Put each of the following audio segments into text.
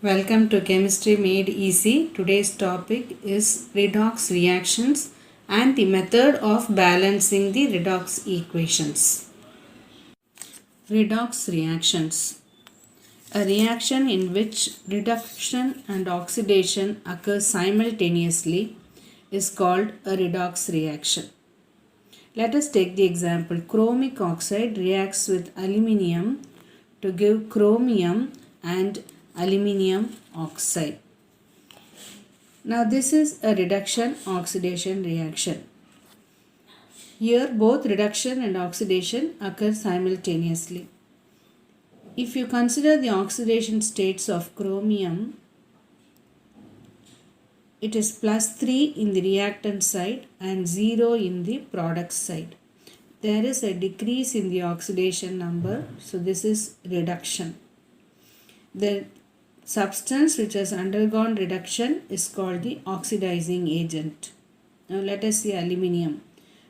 Welcome to Chemistry Made Easy. Today's topic is redox reactions and the method of balancing the redox equations. Redox reactions. A reaction in which reduction and oxidation occur simultaneously is called a redox reaction. Let us take the example. Chromic oxide reacts with aluminium to give chromium and aluminium oxide. Now this is a reduction oxidation reaction. Here both reduction and oxidation occur simultaneously. If you consider the oxidation states of chromium, it is +3 in the reactant side and 0 in the product side. There is a decrease in the oxidation number, so this is reduction. The substance which has undergone reduction is called the oxidizing agent. Now let us see aluminium.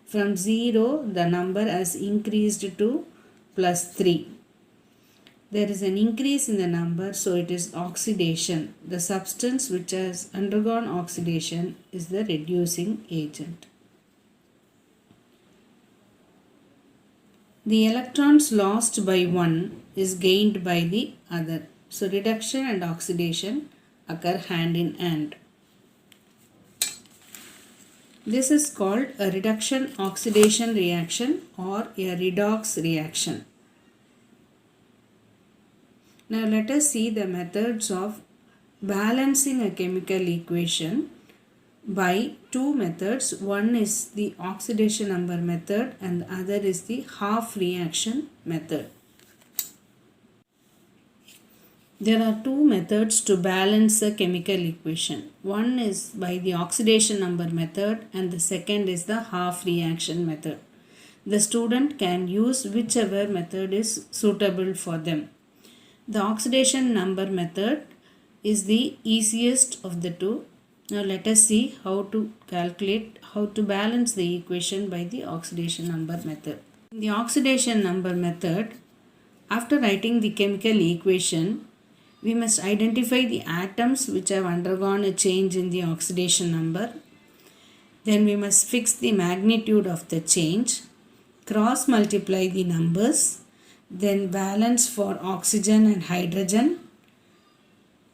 From 0 the number has increased to +3. There is an increase in the number, so it is oxidation. The substance which has undergone oxidation is the reducing agent. The electrons lost by one is gained by the other. So reduction and oxidation occur hand in hand. This is called a reduction oxidation reaction or a redox reaction. Now let us see the methods of balancing a chemical equation by two methods. One is the oxidation number method and the other is the half reaction method. There are two methods to balance a chemical equation. One is by the oxidation number method and the second is the half reaction method. The student can use whichever method is suitable for them. The oxidation number method is the easiest of the two. Now let us see how to balance the equation by the oxidation number method. In the oxidation number method, after writing the chemical equation, we must identify the atoms which have undergone a change in the oxidation number. Then we must fix the magnitude of the change, cross multiply the numbers, then balance for oxygen and hydrogen,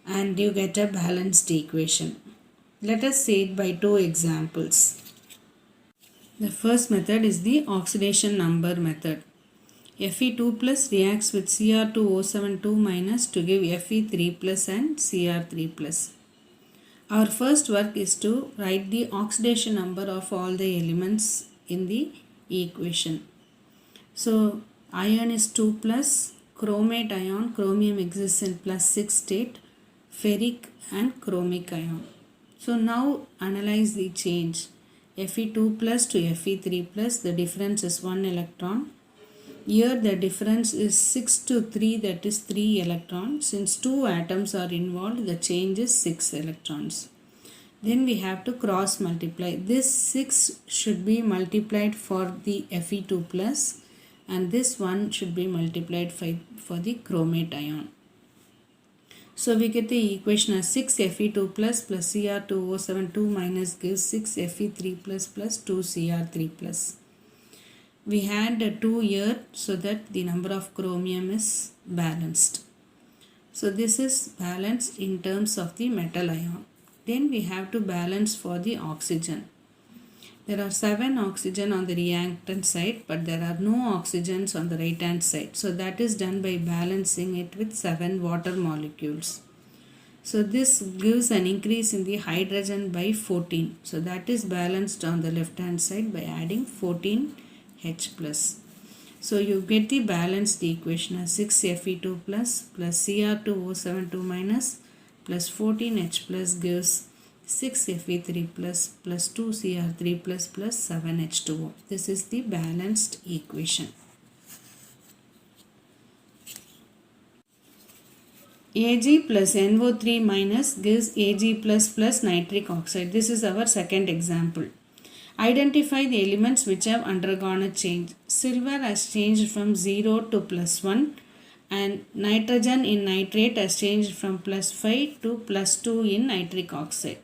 and you get a balanced equation. Let us see it by two examples. The first method is the oxidation number method. Fe2 plus reacts with Cr2O72 minus to give Fe3 plus and Cr3 plus. Our first work is to write the oxidation number of all the elements in the equation. So iron is 2 plus, chromate ion, chromium exists in +6 state, ferric and chromic ion. So now analyze the change. Fe2 plus to Fe3 plus, the difference is 1 electron. Here the difference is 6 to 3, that is 3 electrons. Since 2 atoms are involved, the change is 6 electrons. Then we have to cross multiply. This 6 should be multiplied for the Fe2 plus and this one should be multiplied for the chromate ion. So we get the equation as 6 Fe2 plus Cr2O72 minus gives 6 Fe3 plus 2 Cr3 plus. We had 2 here so that the number of chromium is balanced. So this is balanced in terms of the metal ion. Then we have to balance for the oxygen. There are 7 oxygen on the reactant side, but there are no oxygens on the right hand side. So that is done by balancing it with 7 water molecules. So this gives an increase in the hydrogen by 14. So that is balanced on the left hand side by adding 14 H plus. So you get the balanced equation as 6 Fe2 plus Cr2O72 minus plus 14 H plus gives 6 Fe3 plus 2 Cr3 plus 7 H2O. This is the balanced equation. Ag plus NO3 minus gives Ag plus nitric oxide. This is our second example. Identify the elements which have undergone a change. Silver has changed from 0 to +1 and nitrogen in nitrate has changed from +5 to +2 in nitric oxide.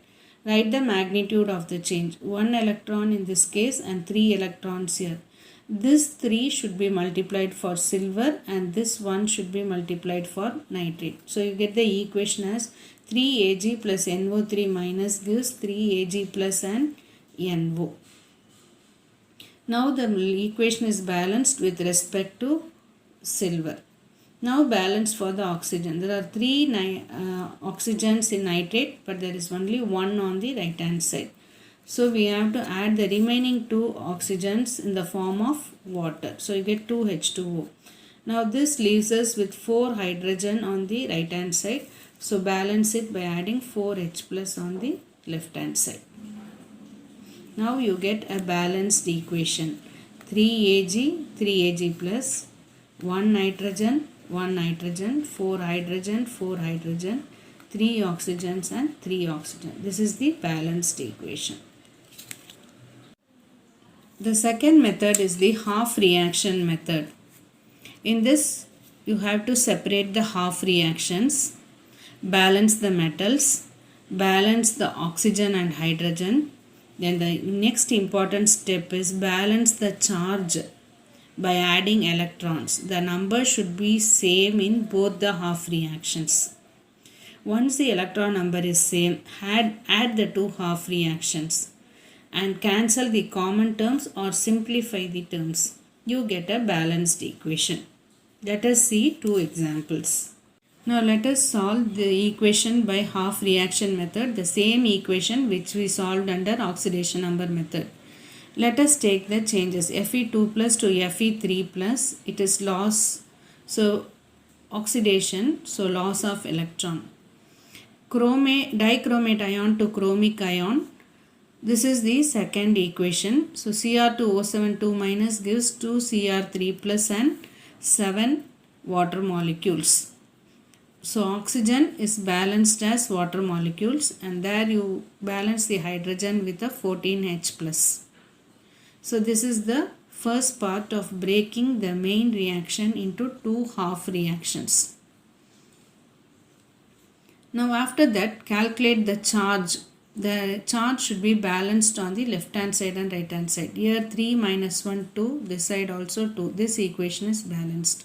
Write the magnitude of the change. 1 electron in this case and 3 electrons here. This 3 should be multiplied for silver and this 1 should be multiplied for nitrate. So you get the equation as 3Ag plus NO3 minus gives 3Ag plus and NO. Now the equation is balanced with respect to silver. Now balance for the oxygen. There are 3 oxygens in nitrate, but there is only 1 on the right hand side. So we have to add the remaining 2 oxygens in the form of water. So you get 2H2O. Now this leaves us with 4 hydrogen on the right hand side. So balance it by adding 4H plus on the left hand side. Now you get a balanced equation. 3Ag plus 1 nitrogen, 1 nitrogen, 4 hydrogen, 4 hydrogen, 3 oxygens and 3 oxygen. This is the balanced equation. The second method is the half reaction method. In this, you have to separate the half reactions, balance the metals, balance the oxygen and hydrogen. Then the next important step is balance the charge by adding electrons. The number should be same in both the half reactions. Once the electron number is same, add the 2 half reactions and cancel the common terms or simplify the terms. You get a balanced equation. Let us see 2 examples. Now let us solve the equation by half reaction method, the same equation which we solved under oxidation number method. Let us take the changes. Fe2 plus to Fe3 plus, it is loss, so oxidation, so loss of electron. Dichromate ion to chromic ion, this is the second equation. So Cr2O7 2 minus gives 2Cr3 plus and 7 water molecules. So oxygen is balanced as water molecules and there you balance the hydrogen with a 14H plus. So this is the first part of breaking the main reaction into 2 half reactions. Now after that, calculate the charge. The charge should be balanced on the left hand side and right hand side. Here 3 minus 1 2, this side also 2. This equation is balanced.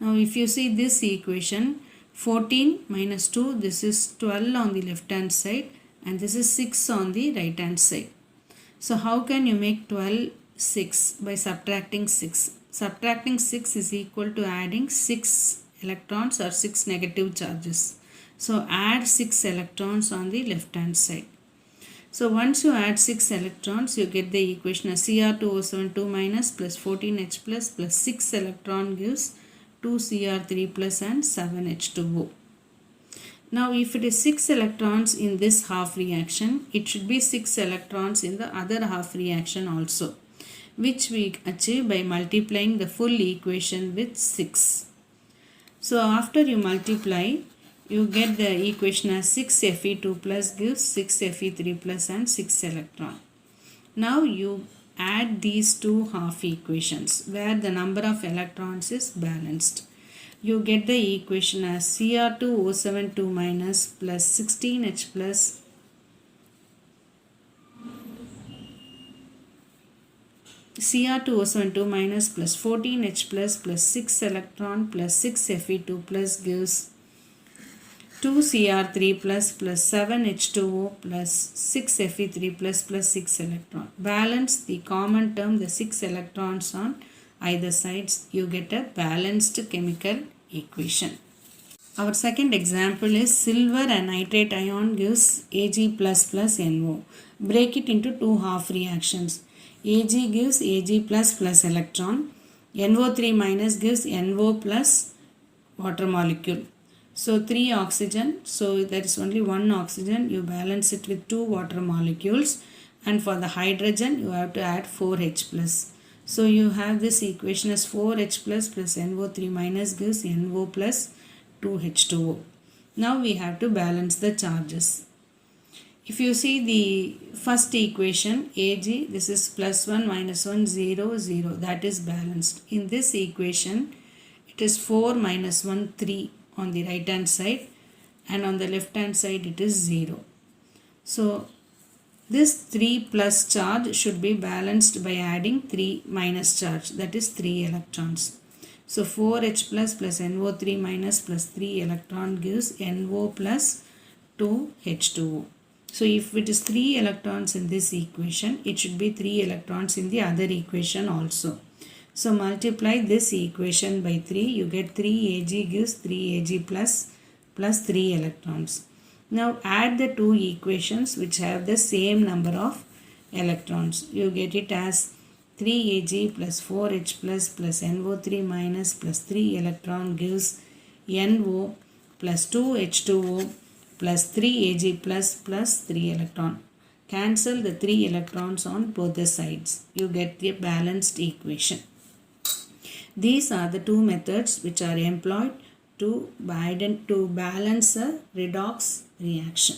Now if you see this equation, 14 minus 2, this is 12 on the left hand side and this is 6 on the right hand side. So how can you make 12 6? By subtracting 6. Subtracting 6 is equal to adding 6 electrons or 6 negative charges. So add 6 electrons on the left hand side. So once you add 6 electrons, you get the equation as Cr2O7 2 minus plus 14H plus 6 electron gives 2Cr3 plus and 7H2O. Now if it is 6 electrons in this half reaction, it should be 6 electrons in the other half reaction also, which we achieve by multiplying the full equation with 6. So after you multiply, you get the equation as 6 Fe2 plus gives 6 Fe3 plus and 6 electron. Now you add these 2 half equations where the number of electrons is balanced. You get the equation as Cr2O7 2 minus plus 16H plus Cr2O7 2 minus plus 14H plus 6 electron plus 6 Fe2 plus gives 2Cr3 plus 7H2O plus 6 Fe3 plus 6 electron. Balance the common term, the 6 electrons on either sides. You get a balanced chemical equation. Our second example is silver and nitrate ion gives Ag plus NO. Break it into 2 half reactions. Ag gives Ag plus electron. NO3 minus gives NO plus water molecule. So 3 oxygen, so there is only 1 oxygen, you balance it with 2 water molecules, and for the hydrogen you have to add 4H plus. So you have this equation as 4H plus NO3 minus gives NO plus 2H2O. Now we have to balance the charges. If you see the first equation, Ag, this is plus 1 minus 1 0 0, that is balanced. In this equation, it is 4 minus 1 3 on the right hand side, and on the left hand side it is 0. So this 3 plus charge should be balanced by adding 3 minus charge, that is 3 electrons. So 4H plus NO3 minus plus 3 electron gives NO plus 2H2O. So if it is 3 electrons in this equation, it should be 3 electrons in the other equation also. So multiply this equation by 3, you get 3Ag gives 3Ag plus 3 electrons. Now add the two equations which have the same number of electrons. You get it as 3Ag plus 4H plus NO3 minus plus 3 electron gives NO plus 2H2O plus 3Ag plus 3 electron. Cancel the 3 electrons on both the sides. You get the balanced equation. These are the two methods which are employed to balance a redox reaction.